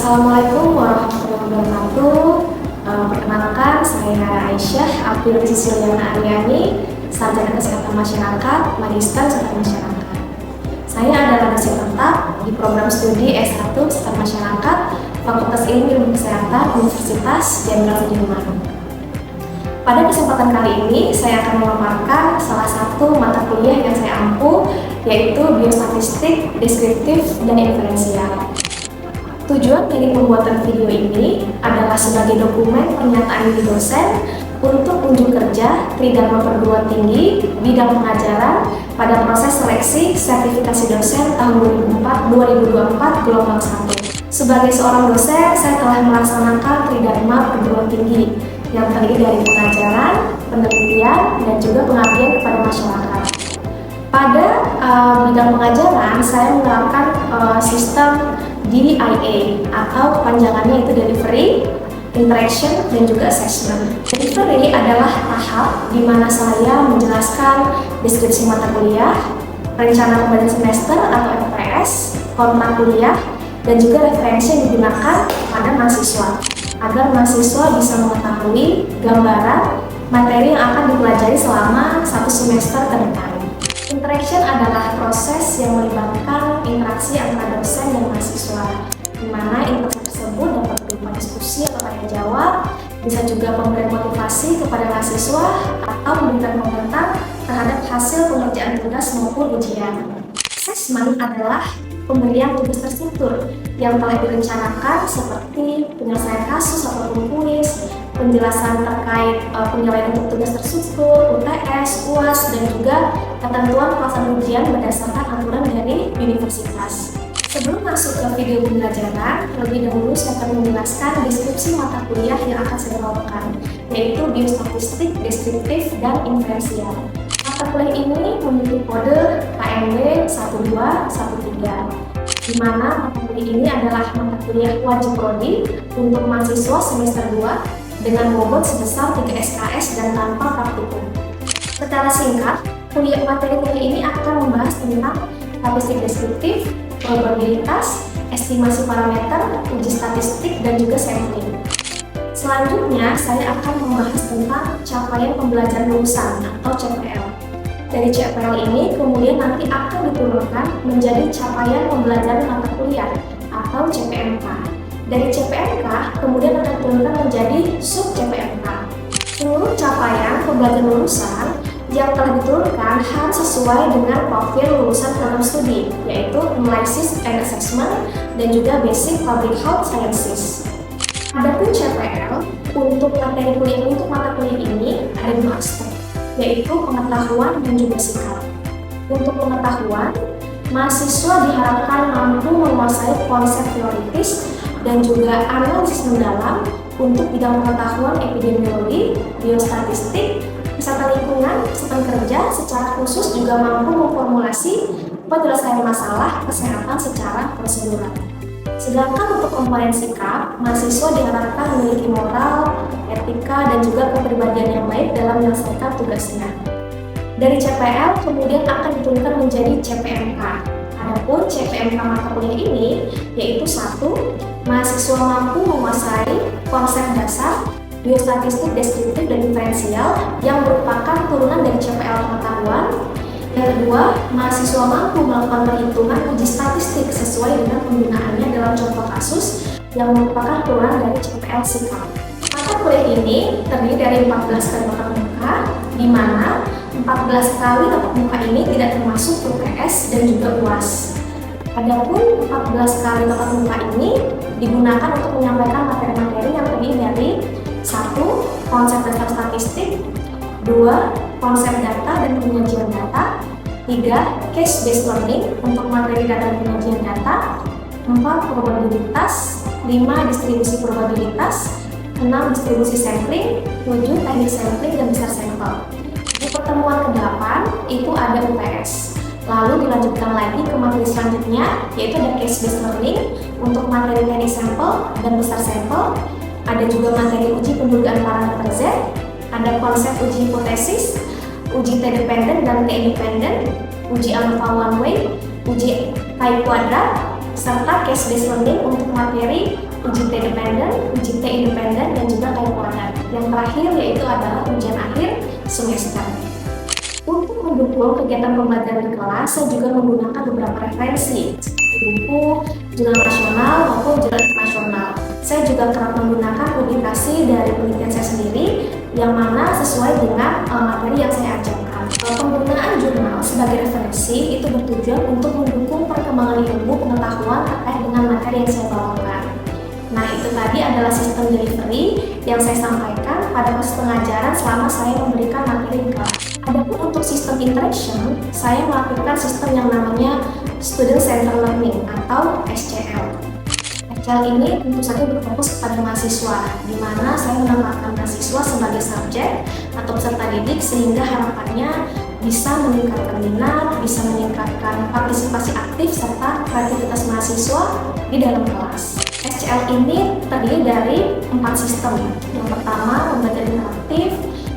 Assalamualaikum warahmatullahi wabarakatuh. Perkenalkan, saya Aisyah Abdul Sisiliana Aryani, Sarjana Kesehatan Masyarakat, Magister Kesehatan Masyarakat. Saya adalah dosen tetap di program studi S1 Kesehatan Masyarakat, Fakultas Ilmu Kesehatan Universitas Jenderal Sudirman. Pada kesempatan kali ini, saya akan memaparkan salah satu mata kuliah yang saya ampu, yaitu Biostatistik, Deskriptif, dan Inferensial. Tujuan dari pembuatan video ini adalah sebagai dokumen pernyataan diri dosen untuk unjuk kerja Tridharma Perguruan Tinggi bidang pengajaran pada proses seleksi sertifikasi dosen tahun 2024 gelombang 1. Sebagai seorang dosen, saya telah melaksanakan Tridharma Perguruan Tinggi yang terdiri dari pengajaran, penelitian, dan juga pengabdian kepada masyarakat. Pada bidang pengajaran, saya menerapkan sistem DIA atau kepanjangannya itu Delivery, Interaction, dan juga Assessment. Delivery adalah tahap di mana saya menjelaskan deskripsi mata kuliah, rencana pembelajaran semester atau FPS, kontrak kuliah, dan juga referensi yang digunakan pada mahasiswa agar mahasiswa bisa mengetahui gambaran materi yang akan dipelajari selama satu semester ke depan. Interaction adalah proses yang melibatkan interaksi antara dosen dan mahasiswa, di mana interaksi tersebut dapat berupa diskusi atau tanya jawab, bisa juga memberikan motivasi kepada mahasiswa atau memberikan komentar terhadap hasil pengerjaan tugas maupun ujian. Assessment adalah pemberian tugas terstruktur yang telah direncanakan seperti penyelesaian kasus ataupun kuis, penjelasan terkait penilaian untuk tugas terstruktur, UTS, UAS, dan juga ketentuan pelaksanaan ujian berdasarkan aturan dari universitas. Sebelum masuk ke video pembelajaran, terlebih dahulu saya akan menjelaskan deskripsi mata kuliah yang akan saya bawakan, yaitu Biostatistik, Deskriptif, dan Inferensial. Mata kuliah ini memiliki kode KMW 1213, di mana mata kuliah ini adalah mata kuliah wajib prodi untuk mahasiswa semester 2 dengan bobot sebesar 3 SKS dan tanpa praktikum. Secara singkat, materi kuliah ini akan membahas tentang statistik deskriptif, probabilitas, estimasi parameter, uji statistik, dan juga sampling. Selanjutnya, saya akan membahas tentang capaian pembelajaran lulusan atau CPL. Dari CPL ini kemudian nanti akan diturunkan menjadi capaian pembelajaran mata kuliah atau CPMK. Dari CPMK kemudian akan diturunkan menjadi sub CPMK. Seluruh capaian pembelajaran lulusan yang telah diturunkan harus sesuai dengan profil lulusan program studi, yaitu Analysis and Assessment dan juga Basic Public Health Sciences. Adapun CPL untuk materi kuliah untuk mata kuliah ini ada dua aspek, yaitu pengetahuan dan juga sikap. Untuk pengetahuan, mahasiswa diharapkan mampu menguasai konsep teoritis dan juga analisis mendalam untuk bidang pengetahuan epidemiologi, biostatistik, kesehatan lingkungan, kesehatan kerja, secara khusus juga mampu memformulasi penyelesaian masalah kesehatan secara prosedural. Sedangkan untuk komponen sikap, mahasiswa diharapkan memiliki moral, etika, dan juga kepribadian yang baik dalam menyelesaikan tugasnya. Dari CPL kemudian akan diturunkan menjadi CPMK. Adapun CPMK mata kuliah ini yaitu 1. Mahasiswa mampu menguasai konsep dasar biostatistik, deskriptif, dan inferensial yang merupakan turunan dari CPL pengetahuan. Yang kedua, mahasiswa mampu melakukan perhitungan uji statistik sesuai dengan penggunaannya dalam contoh kasus yang merupakan turunan dari CPL sikap. Mata kuliah ini terdiri dari 14 kali tatap muka, di mana 14 kali tatap muka ini tidak termasuk UTS dan juga UAS. Adapun 14 kali tatap muka ini digunakan untuk menyampaikan materi-materi yang terdiri dari 1. Konsep dasar statistik, 2. Konsep data dan penyajian data, 3. Case based learning untuk materi data dan penyajian data, 4. Probabilitas, 5. Distribusi probabilitas, 6. Distribusi sampling, 7. Teknik sampling dan besar sampel. Di pertemuan ke-8 itu ada UTS. Lalu dilanjutkan lagi ke materi selanjutnya, yaitu ada case based learning untuk materi teknik sampel dan besar sampel. Ada juga materi uji pendudukan parameter Z, ada konsep uji hipotesis, uji T-dependent dan T-independent, uji alpha one way, uji pi kuadrat, serta case-based learning untuk materi uji T dependen, uji T independen, dan juga kayak yang terakhir yaitu adalah ujian akhir semester. Untuk mendukung kegiatan pembelajaran di kelas, saya juga menggunakan beberapa referensi seperti buku, jurnal nasional maupun jurnal internasional. Saya juga kerap menggunakan publikasi dari penelitian saya sendiri yang mana sesuai dengan materi yang saya ajarkan. Penggunaan jurnal sebagai referensi itu bertujuan untuk mendukung perkembangan ilmu pengetahuan terkait dengan materi yang saya bawakan. Nah, itu tadi adalah sistem delivery yang saya sampaikan pada proses pengajaran selama saya memberikan materi di kelas. Adapun untuk sistem interaction, saya melakukan sistem yang namanya Student Centered Learning atau SCL. SCL ini tentu saja berfokus kepada mahasiswa, di mana saya menempatkan mahasiswa sebagai subjek atau peserta didik sehingga harapannya bisa meningkatkan minat, bisa meningkatkan partisipasi aktif serta kreativitas mahasiswa di dalam kelas. SCL ini terdiri dari 4 sistem. Yang pertama, pembelajaran interaktif,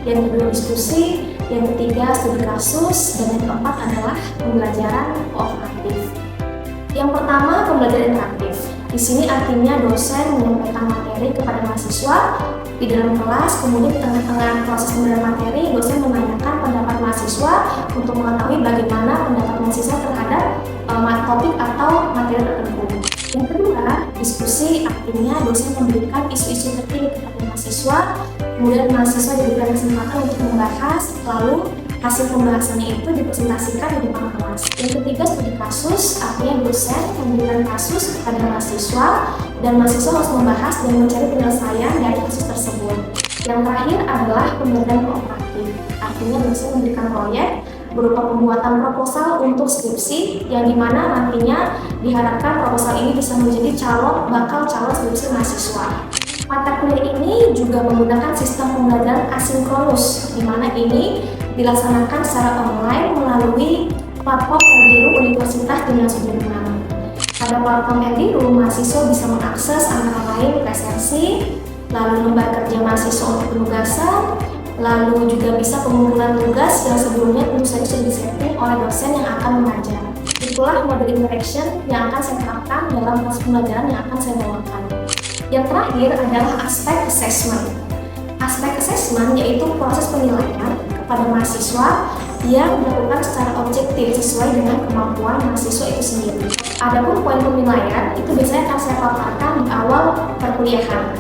yang kedua diskusi, yang ketiga studi kasus, dan yang keempat adalah pembelajaran kooperatif. Yang pertama, pembelajaran interaktif. Di sini artinya dosen menyampaikan materi kepada mahasiswa di dalam kelas, kemudian di tengah-tengah proses pembelajaran materi, dosen menanyakan pendapat mahasiswa untuk mengetahui bagaimana pendapat mahasiswa terhadap topik atau materi tertentu. Yang kedua, diskusi artinya dosen memberikan isu-isu terkini kepada mahasiswa, kemudian mahasiswa diberikan kesempatan untuk membahas, lalu hasil pembahasannya itu dipresentasikan di depan kelas. Yang ketiga, studi kasus artinya dosen memberikan kasus kepada mahasiswa dan mahasiswa harus membahas dan mencari penyelesaian dari kasus tersebut. Yang terakhir adalah pembelajaran kooperatif, artinya dosen memberikan proyek berupa pembuatan proposal untuk skripsi yang dimana nantinya diharapkan proposal ini bisa menjadi bakal calon skripsi mahasiswa. Mata kuliah ini juga menggunakan sistem pembelajaran asinkronus, di mana ini dilaksanakan secara online melalui platform Ediru Universitas Jenderal Sudirman. Pada platform Ediru, mahasiswa bisa mengakses antara lain presensi, lalu lembar kerja mahasiswa untuk penugasan, lalu juga bisa pengumpulan tugas yang sebelumnya tentu saja sudah disetting oleh dosen yang akan mengajar. Itulah model interaction yang akan saya terapkan dalam proses pembelajaran yang akan saya bawakan. Yang terakhir adalah aspek assessment. Aspek assessment yaitu proses penilaian kepada mahasiswa yang dilakukan secara objektif sesuai dengan kemampuan mahasiswa itu sendiri. Adapun poin penilaian itu biasanya akan saya paparkan di awal perkuliahan.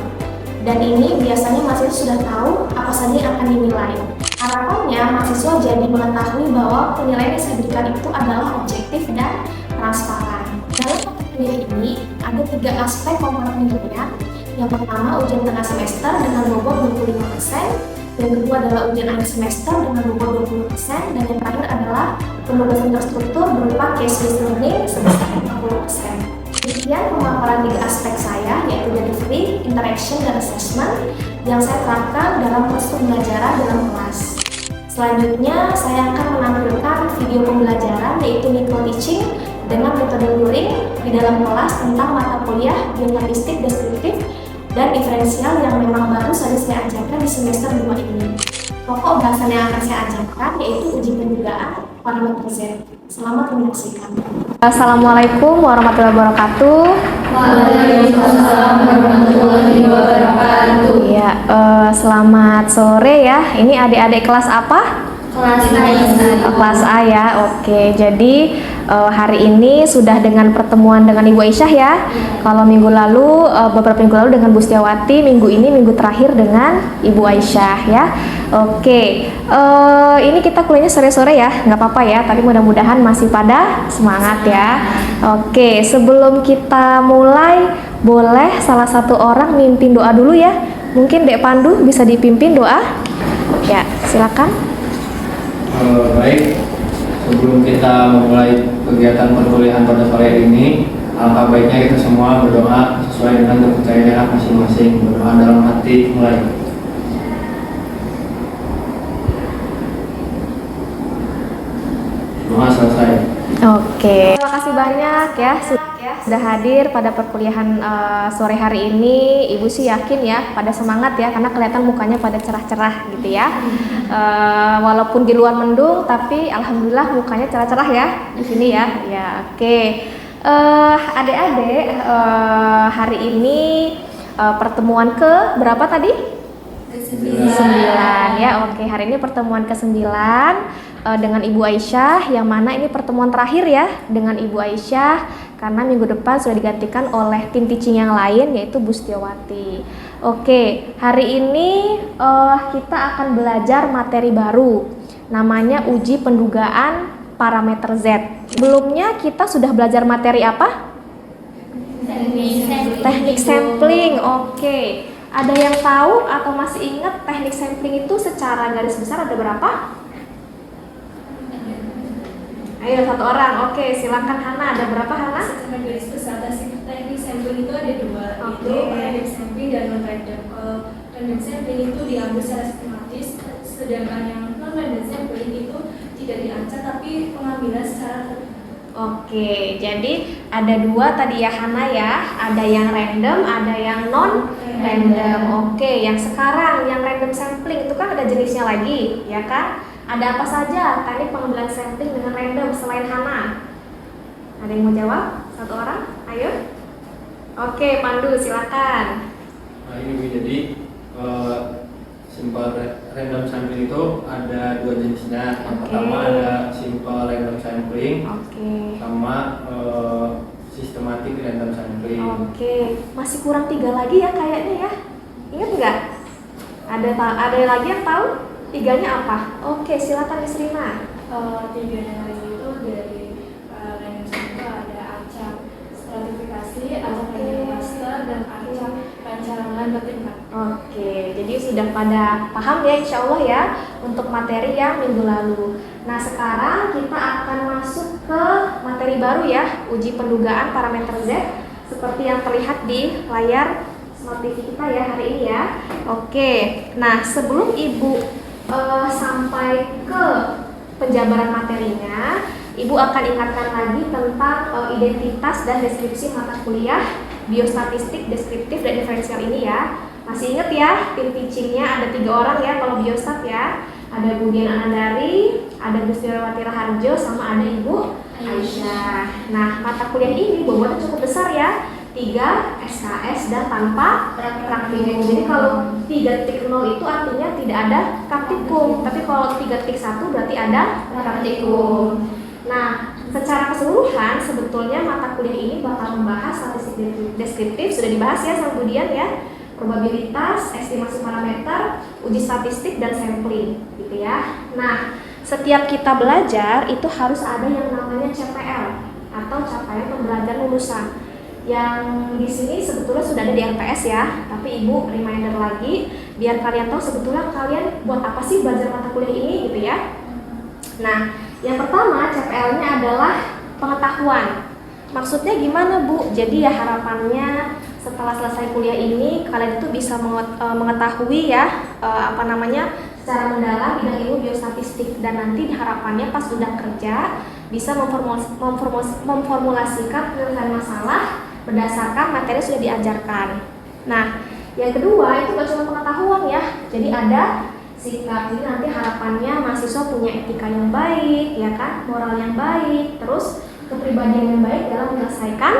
Dan ini biasanya mahasiswa sudah tahu apa saja yang akan dinilai. Harapannya mahasiswa jadi mengetahui bahwa penilaian yang saya berikan itu adalah objektif dan transparan. Dalam mata kuliah ini ada 3 aspek komponen penilaian. Yang pertama, ujian tengah semester dengan bobot 25%, yang kedua adalah ujian akhir semester dengan bobot 20%, dan yang terakhir adalah penugasan terstruktur berupa case-based learning sebesar 40%. Demikian pemaparan 3 aspek saya, yaitu delivery, interaction, dan assessment yang saya terapkan dalam proses pembelajaran dalam kelas. Selanjutnya, saya akan menampilkan video pembelajaran yaitu micro teaching dengan metode luring di dalam kelas tentang mata kuliah biostatistik deskriptif dan diferensial yang memang baru saja saya ajarkan di semester 2 ini. Pokok bahasan yang akan saya ajarkan yaitu uji pendugaan parameter Z. Selamat menyaksikan. Assalamualaikum warahmatullahi wabarakatuh. Waalaikumsalam warahmatullahi wabarakatuh. Ya, selamat sore ya. Ini adik-adik kelas apa? Kelas A. Kelas A ya. Oke, jadi hari ini sudah dengan pertemuan dengan Ibu Aisyah ya. Kalau minggu lalu, beberapa minggu lalu dengan Bu Setiawati, minggu ini minggu terakhir dengan Ibu Aisyah ya. Oke, ini kita kuliahnya sore-sore ya, nggak apa-apa ya, tapi mudah-mudahan masih pada semangat ya. Oke, sebelum kita mulai, boleh salah satu orang mimpin doa dulu ya. Mungkin Dek Pandu bisa dipimpin doa? Ya, silakan. Baik, sebelum kita memulai kegiatan perkuliahan pada sore ini, alangkah baiknya kita semua berdoa sesuai dengan kepercayaan masing-masing. Berdoa dalam hati, mulai. Doa selesai. Oke, terima kasih banyak ya sudah hadir pada perkuliahan sore hari ini. Ibu sih yakin ya pada semangat ya, karena kelihatan mukanya pada cerah-cerah gitu ya. Walaupun di luar mendung, tapi alhamdulillah mukanya cerah-cerah ya di sini ya. Ya, oke. Adik-adik, hari ini pertemuan ke berapa tadi? 9 ya. Oke, hari ini pertemuan ke-9 dengan Ibu Aisyah, yang mana ini pertemuan terakhir ya dengan Ibu Aisyah karena minggu depan sudah digantikan oleh tim teaching yang lain yaitu Bu Setiawati. Oke, hari ini kita akan belajar materi baru namanya uji pendugaan parameter Z. Sebelumnya kita sudah belajar materi apa? Teknik sampling. Oke. Ada yang tahu atau masih ingat teknik sampling itu secara garis besar ada berapa? Ayo satu orang. Oke, silakan Hana. Ada berapa Hana? Secara garis besar teknik sampling itu ada 2, Oke. yaitu random sampling dan non-random. Kalau random sampling itu diambil secara sistematis, sedangkan yang non-random sampling itu tidak diacak tapi pengambilan secara Oke, jadi ada 2 tadi ya Hana ya. Ada yang random, ada yang non-random. Oke, yang sekarang yang random sampling itu kan ada jenisnya lagi, ya kan? Ada apa saja teknik pengambilan sampling dengan random selain Hana? Ada yang mau jawab? Satu orang? Ayo. Oke, Pandu silakan. Nah ini Bu, jadi simple random sampling itu ada 2 jenisnya. Yang Oke. pertama ada simple random sampling Oke. sama systematic random sampling. Oke, masih kurang 3 lagi ya kayaknya ya. Ingat nggak? Ada lagi yang tahu? 3-nya apa? Oke, silakan Miss Rina. 3-nya lagi itu dari random sampling ada acak stratifikasi, acak random cluster, dan acak rancangan bertingkat. Oke, jadi sudah pada paham ya insya Allah ya untuk materi yang minggu lalu. Nah sekarang kita akan masuk ke materi baru ya, uji pendugaan parameter Z seperti yang terlihat di layar smart TV kita ya hari ini ya. Oke, nah sebelum Ibu sampai ke penjabaran materinya, Ibu akan ingatkan lagi tentang identitas dan deskripsi mata kuliah biostatistik, deskriptif, dan diferensial ini ya. Masih ingat ya, tim teachingnya ada 3 orang ya kalau biostat ya. Ada Bu Dian Anandari, ada Bu Setiawati Raharjo, sama ada Ibu Aisyah. Nah, mata kuliah ini bobotnya cukup besar ya. 3 SKS dan tanpa praktikum. Jadi kalau 3.0 itu artinya tidak ada praktikum, tapi kalau 3.1 berarti ada praktikum. Nah, secara keseluruhan sebetulnya mata kuliah ini bakal membahas statistik deskriptif, sudah dibahas ya sama Bu Dian ya, probabilitas, estimasi parameter, uji statistik, dan sampling gitu ya. Nah, setiap kita belajar itu harus ada yang namanya CPL atau capaian pembelajaran lulusan. Yang di sini sebetulnya sudah ada di LPS ya, tapi Ibu reminder lagi biar kalian tahu sebetulnya kalian buat apa sih belajar mata kuliah ini gitu ya. Nah, yang pertama CPL-nya adalah pengetahuan. Maksudnya gimana Bu? Jadi ya harapannya setelah selesai kuliah ini kalian itu bisa mengetahui ya secara mendalam bidang ilmu biostatistik, dan nanti harapannya pas sudah kerja bisa memformulasikan penyelesaian masalah berdasarkan materi yang sudah diajarkan. Nah, yang kedua itu gak cuma pengetahuan ya, jadi ada sikap. Jadi nanti harapannya mahasiswa punya etika yang baik, ya kan, moral yang baik, terus kepribadian yang baik dalam menyelesaikan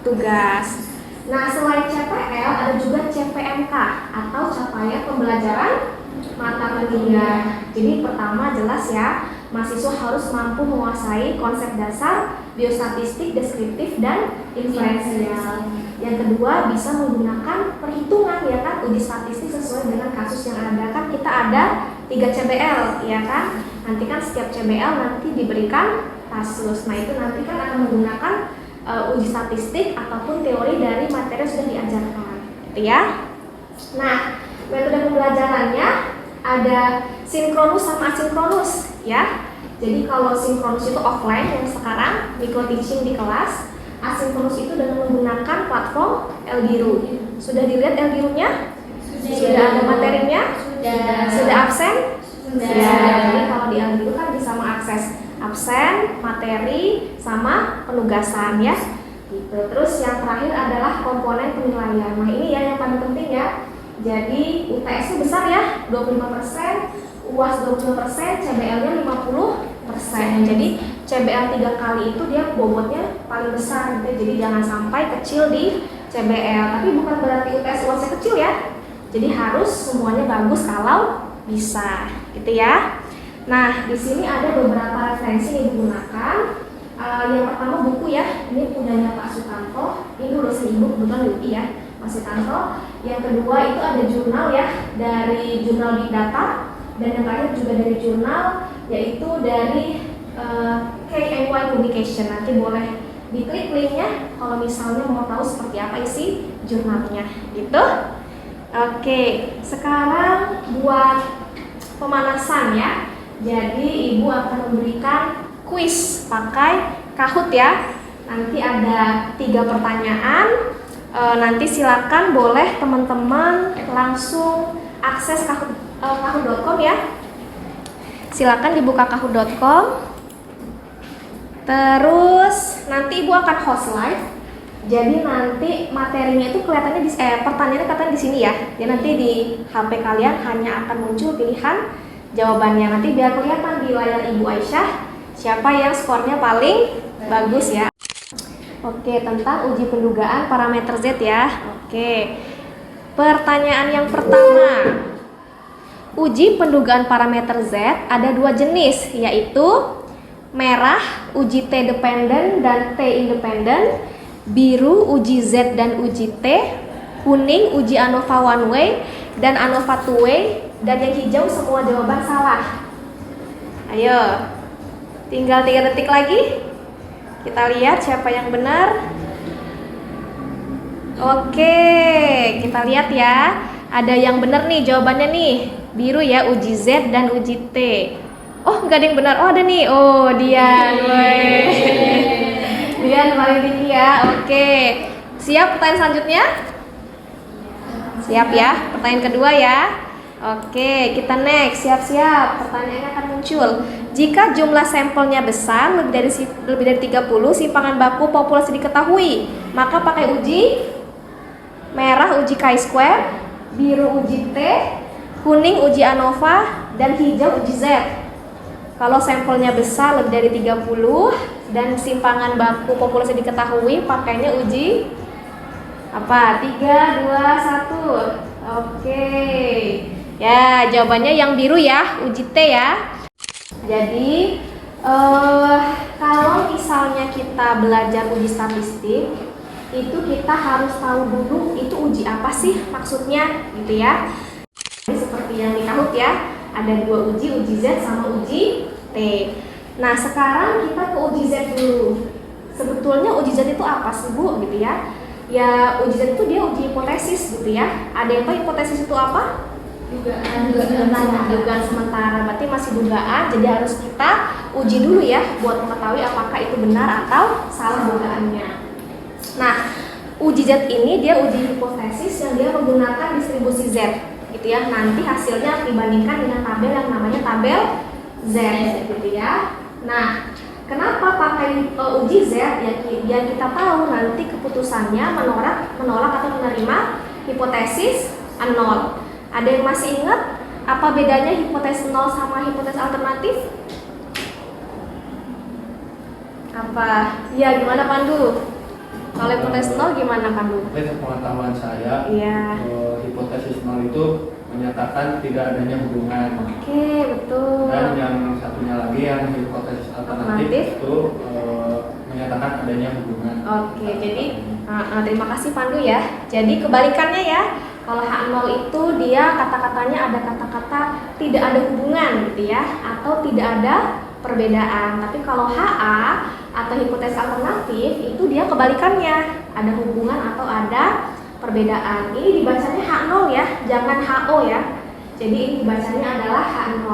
tugas. Nah, selain CPL ada juga CPMK atau capaian pembelajaran mata kuliah. Jadi pertama jelas ya, mahasiswa harus mampu menguasai konsep dasar biostatistik, deskriptif, dan inferensial. Yang kedua bisa menggunakan perhitungan ya kan, uji statistik sesuai dengan kasus yang ada. Kan kita ada 3 CBL ya kan. Nanti kan setiap CBL nanti diberikan kasus. Nah itu nanti kan akan menggunakan uji statistik ataupun teori dari materi yang sudah diajarkan gitu ya. Nah, metode pembelajarannya ada sinkronus sama asinkronus ya. Jadi kalau sinkronus itu offline yang sekarang micro teaching di kelas, asinkronus itu dengan menggunakan platform Eldiru. Sudah dilihat Eldirunya? Sudah ada materinya? Sudah absen? Sudah. Jadi kalau di Eldiru kan bisa mengakses absen, materi, sama penugasan ya. Gitu. Terus yang terakhir adalah komponen penilaian. Nah ini ya yang paling penting ya. Jadi UTS-nya besar ya, 25%, UAS 25%, CBL-nya 50%. Jadi CBL 3 kali itu dia bobotnya paling besar gitu. Jadi jangan sampai kecil di CBL. Tapi bukan berarti UTS UASnya kecil ya. Jadi harus semuanya bagus kalau bisa, gitu ya. Nah, di sini ada beberapa referensi yang digunakan. Yang pertama buku ya, ini punyanya Pak Sutanto. Ini dosen ibu kebetulan UI ya, Mas Sutanto. Yang kedua itu ada jurnal ya, dari jurnal Big Data. Dan yang terakhir juga dari jurnal, yaitu dari KMY Publication. Nanti boleh diklik linknya kalau misalnya mau tahu seperti apa isi jurnalnya, gitu. Oke, sekarang buat pemanasan ya. Jadi ibu akan memberikan kuis pakai Kahoot ya. Nanti ada 3 pertanyaan. Nanti silakan boleh teman-teman langsung akses kahoot.com ya. Silakan dibuka kahoot.com. Terus nanti ibu akan host live. Jadi nanti materinya itu kelihatannya pertanyaannya kelihatan di sini ya. Jadi nanti di HP kalian hanya akan muncul pilihan jawabannya. Nanti biar kelihatan di layar Ibu Aisyah siapa yang skornya paling bagus ya. Oke, tentang uji pendugaan parameter Z ya. Oke. Pertanyaan yang pertama. Uji pendugaan parameter Z ada 2 jenis, yaitu merah uji T dependent dan T independent, biru uji Z dan uji T, kuning uji ANOVA one way dan ANOVA two way, dan yang hijau semua jawaban salah. Ayo, tinggal 3 detik lagi. Kita lihat siapa yang benar. Oke, kita lihat ya. Ada yang benar nih jawabannya nih. Biru ya, uji Z dan uji T. Oh, nggak ada yang benar. Oh, ada nih. Oh, Dian. Dian paling tinggi ya. Oke. Siap pertanyaan selanjutnya? Siap ya. Pertanyaan kedua ya. Oke, kita next. Siap-siap. Pertanyaannya akan muncul. Jika jumlah sampelnya besar, lebih dari 30, simpangan baku populasi diketahui, maka pakai uji merah uji chi-square, biru uji T, kuning uji ANOVA, dan hijau uji Z. Kalau sampelnya besar lebih dari 30 dan simpangan baku populasi diketahui, pakainya uji apa? 3, 2, 1. Oke. Ya, jawabannya yang biru ya, uji T ya. Jadi kalau misalnya kita belajar uji statistik, itu kita harus tahu dulu itu uji apa sih maksudnya, gitu ya. Jadi seperti yang di Kahoot ya, ada 2 uji Z sama uji T. Nah, sekarang kita ke uji Z dulu. Sebetulnya uji Z itu apa sih, Bu, gitu ya? Ya, uji Z itu dia uji hipotesis, gitu ya. Ada yang tahu hipotesis itu apa? Dugaan sementara, berarti masih dugaan, jadi harus kita uji dulu ya buat mengetahui apakah itu benar atau salah dugaannya. Nah, uji Z ini dia uji hipotesis yang dia menggunakan distribusi Z, gitu ya. Nanti hasilnya dibandingkan dengan tabel yang namanya tabel Z, gitu ya. Nah, kenapa pakai uji Z? Ya, biar kita tahu nanti keputusannya menolak atau menerima hipotesis 0. Ada yang masih ingat apa bedanya hipotesis 0 sama hipotesis alternatif? Apa? Ya, gimana Pandu? Kalau hipotesis 0 gimana Pandu? Pengetahuan saya, Iya. Hipotesis 0 itu menyatakan tidak adanya hubungan. Oke, betul. Dan yang satunya lagi yang hipotesis alternatif itu menyatakan adanya hubungan. Oke, jadi terima kasih Pandu ya. Jadi kebalikannya ya. Kalau H0 itu dia kata-katanya ada kata-kata tidak ada hubungan, gitu ya, atau tidak ada perbedaan. Tapi kalau HA atau hipotesis alternatif itu dia kebalikannya, ada hubungan atau ada perbedaan. Ini dibacanya H0 ya, jangan HO ya. Jadi ini dibacanya adalah H0.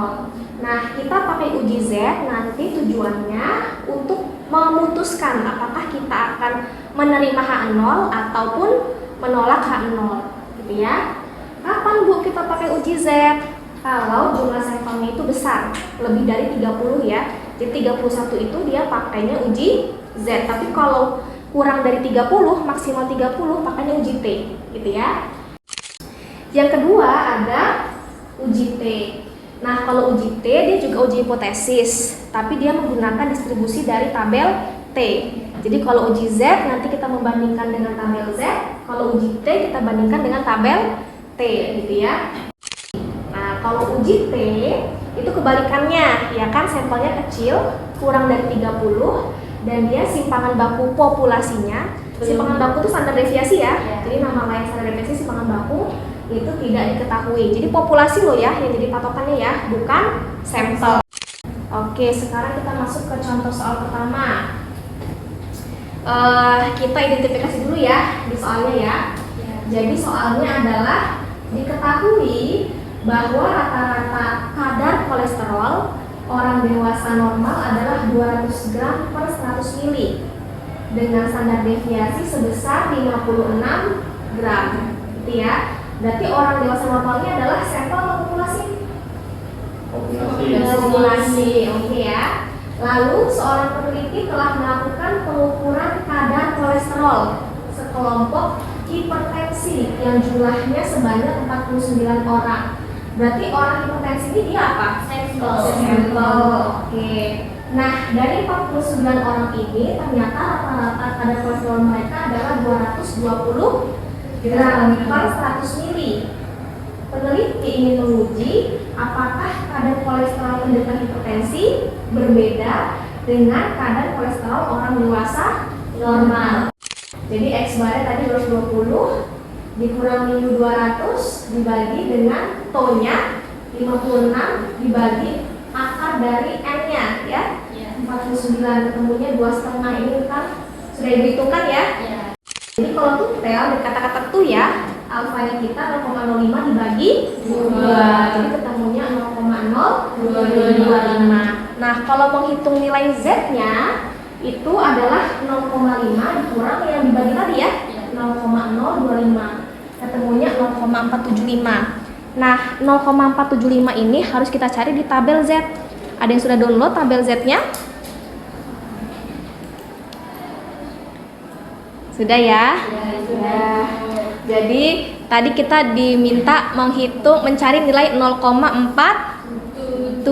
Nah, kita pakai uji Z nanti tujuannya untuk memutuskan apakah kita akan menerima H0 ataupun menolak H0, gitu ya. Kapan Bu kita pakai uji Z? Kalau jumlah sampelnya itu besar, lebih dari 30 ya. Jadi 31 itu dia pakainya uji Z. Tapi kalau kurang dari 30, maksimal 30 pakainya uji T, gitu ya. Yang kedua ada uji T. Nah, kalau uji T dia juga uji hipotesis, tapi dia menggunakan distribusi dari tabel T. Jadi kalau uji Z nanti kita membandingkan dengan tabel Z, kalau uji T kita bandingkan dengan tabel T gitu ya. Nah, kalau uji T itu kebalikannya, ya kan, sampelnya kecil, kurang dari 30 dan dia simpangan baku populasinya. Simpangan baku itu standar deviasi ya. Jadi nama lain standar deviasi simpangan baku itu tidak diketahui. Jadi populasi loh ya yang jadi patokannya ya, bukan sampel. Oke, sekarang kita masuk ke contoh soal pertama. Kita identifikasi dulu ya di soalnya ya. Jadi soalnya adalah diketahui bahwa rata-rata kadar kolesterol orang dewasa normal adalah 200 gram per 100 mili dengan standar deviasi sebesar 56 gram gitu ya. Berarti orang dewasa normalnya adalah sampel atau populasi? Populasi, oke ya. Lalu seorang peneliti telah melakukan pengukuran kadar kolesterol sekelompok hipertensi yang jumlahnya sebanyak 49 orang. Berarti orang hipertensi ini dia apa? Sampel. Oke. Nah, dari 49 orang ini ternyata rata-rata kadar kolesterol mereka adalah 220 gram per 100 mili. Peneliti ingin menguji apakah kadar kolesterol penderita hipertensi berbeda dengan kadar kolesterol orang dewasa normal. Jadi X barnya tadi 220 dikurangi 200 dibagi dengan T-nya 56 dibagi akar dari N-nya ya. 49 ketemunya 2,5 ini kan sudah dihitungkan ya. Jadi kalau total dari kata-kata tu ya, alfanya kita 0,05 dibagi 2. Jadi ketemunya 0,0225. Nah, kalau menghitung nilai Z-nya itu adalah 0,5 dikurang yang dibagi tadi ya, 0,025. Ketemunya 0,475. Nah, 0,475 ini harus kita cari di tabel Z. Ada yang sudah download tabel Z-nya? Sudah ya? Sudah. Jadi tadi kita diminta mencari nilai 0,475.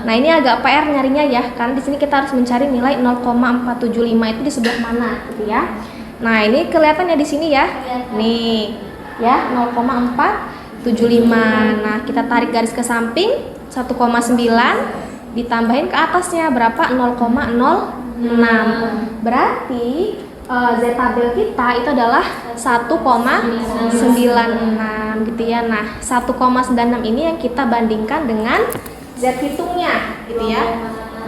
Nah, ini agak PR nyarinya ya, karena di sini kita harus mencari nilai 0,475 itu di sebelah mana gitu ya. Nah, ini kelihatannya di sini ya. Nih, ya 0,475. Nah, kita tarik garis ke samping 1,9 ditambahin ke atasnya berapa? 0,06. Berarti Z tabel kita itu adalah 1,96 gitu ya. Nah, 1,96 ini yang kita bandingkan dengan Z hitungnya gitu ya.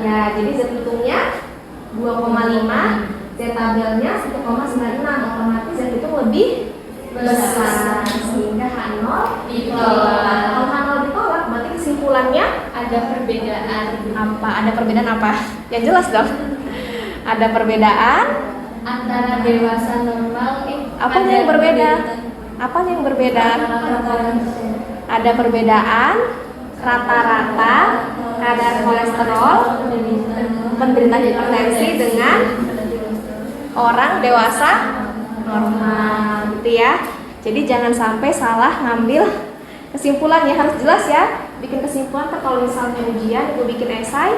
Ya, jadi Z hitungnya 2,5, Z tabelnya 1,96, otomatis Z hitung lebih besar sehingga H0 ditolak. Kalau H0 ditolak berarti kesimpulannya Ada perbedaan. apa? Ada perbedaan apa? Yang jelas dong. Ada perbedaan Antara dewasa normal. apa yang berbeda? Apa yang berbeda? Ada perbedaan rata-rata kadar kolesterol penderita hipertensi dengan orang dewasa normal gitu ya. Jadi jangan sampai salah ngambil kesimpulannya, harus jelas ya. Bikin kesimpulan kalau misalnya ujian itu bikin esai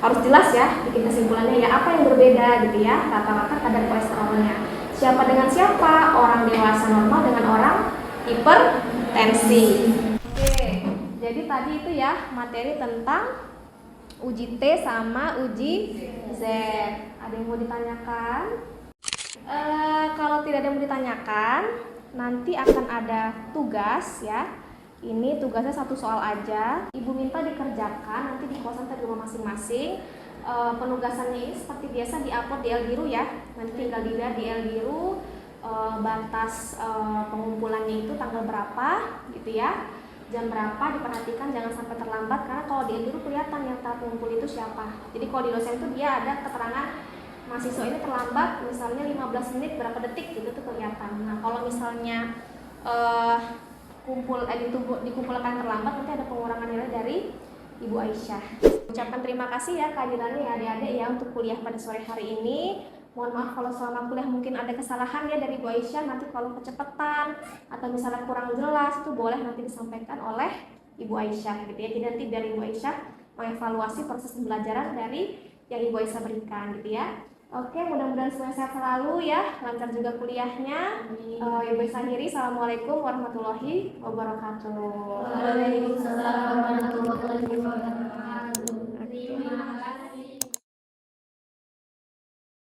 harus jelas ya bikin kesimpulannya ya apa yang berbeda gitu ya, rata-rata kadar kolesterolnya. Siapa dengan siapa? Orang dewasa normal dengan orang hipertensi. Oke, jadi tadi itu ya materi tentang uji T sama uji Z. Ada yang mau ditanyakan? Kalau tidak ada yang mau ditanyakan, nanti akan ada tugas ya. Ini tugasnya satu soal aja. Ibu minta dikerjakan nanti di kosan di rumah masing-masing. Penugasannya ini seperti biasa diupload di Elbiru ya. Nanti tinggal dilihat di Elbiru batas pengumpulannya itu tanggal berapa gitu ya. Jam berapa, diperhatikan jangan sampai terlambat karena kalau di Elbiru kelihatan yang tahap pengumpul itu siapa. Jadi kalau di dosen itu dia ada keterangan mahasiswa ini terlambat misalnya 15 menit berapa detik gitu tuh kelihatan. Nah, kalau misalnya dikumpulkan terlambat nanti ada pengurangan nilai dari Ibu Aisyah. Ucapkan terima kasih ya kehadirannya ya adik-adik ya untuk kuliah pada sore hari ini. Mohon maaf kalau selama kuliah mungkin ada kesalahan ya dari Ibu Aisyah. Nanti kalau kecepatan atau misalnya kurang jelas itu boleh nanti disampaikan oleh Ibu Aisyah gitu ya. Jadi nanti biar Ibu Aisyah mengevaluasi proses pembelajaran dari yang Ibu Aisyah berikan gitu ya. Oke, mudah-mudahan semuanya sehat selalu ya, lancar juga kuliahnya. Ibu Aisyah akhiri, Assalamualaikum warahmatullahi wabarakatuh. Waalaikumsalam.